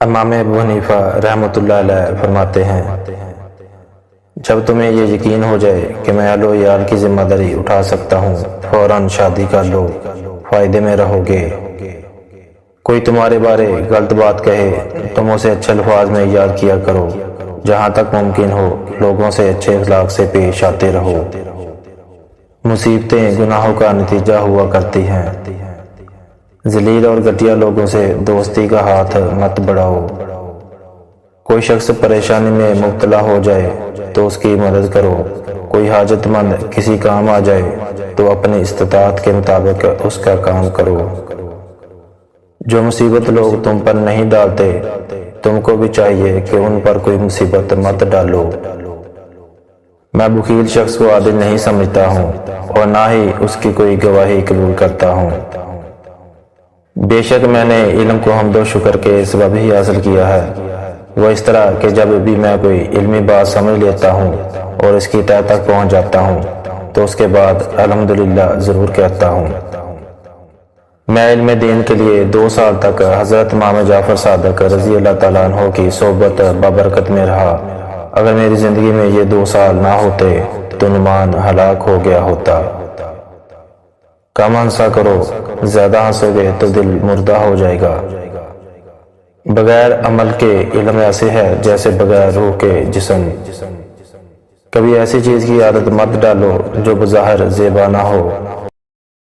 امام ابو حنیفہ رحمۃ اللہ علیہ فرماتے ہیں، جب تمہیں یہ یقین ہو جائے کہ میں اہل و عیال کی ذمہ داری اٹھا سکتا ہوں، فوراً شادی کر لو، فائدے میں رہو گے۔ کوئی تمہارے بارے غلط بات کہے، تم اسے اچھے الفاظ میں یاد کیا کرو، جہاں تک ممکن ہو لوگوں سے اچھے اخلاق سے پیش آتے رہو۔ مصیبتیں گناہوں کا نتیجہ ہوا کرتی ہیں۔ ذلیل اور گھٹیا لوگوں سے دوستی کا ہاتھ مت بڑھاؤ۔ کوئی شخص پریشانی میں مبتلا ہو جائے تو اس کی مدد کرو۔ کوئی حاجت مند کسی کام آ جائے تو اپنی استطاعت کے مطابق اس کا کام کرو۔ جو مصیبت لوگ تم پر نہیں ڈالتے، تم کو بھی چاہیے کہ ان پر کوئی مصیبت مت ڈالو۔ میں بخیل شخص کو عادل نہیں سمجھتا ہوں اور نہ ہی اس کی کوئی گواہی قبول کرتا ہوں۔ بے شک میں نے علم کو حمد و شکر کے سبب ہی حاصل کیا ہے، وہ اس طرح کہ جب بھی میں کوئی علمی بات سمجھ لیتا ہوں اور اس کی تہہ تک پہنچ جاتا ہوں تو اس کے بعد الحمدللہ ضرور کہتا ہوں۔ میں علم دین کے لیے 2 سال تک حضرت امام جعفر صادق رضی اللہ تعالیٰ عنہ کی صحبت بابرکت میں رہا۔ اگر میری زندگی میں یہ 2 سال نہ ہوتے تو نعمان ہلاک ہو گیا ہوتا۔ کم ہنسا کرو، زیادہ ہنسو گے تو دل مردہ ہو جائے گا۔ بغیر عمل کے علم ایسے ہے جیسے بغیر روح کے جسم۔ کبھی ایسی چیز کی عادت مت ڈالو جو بظاہر زیبا نہ ہو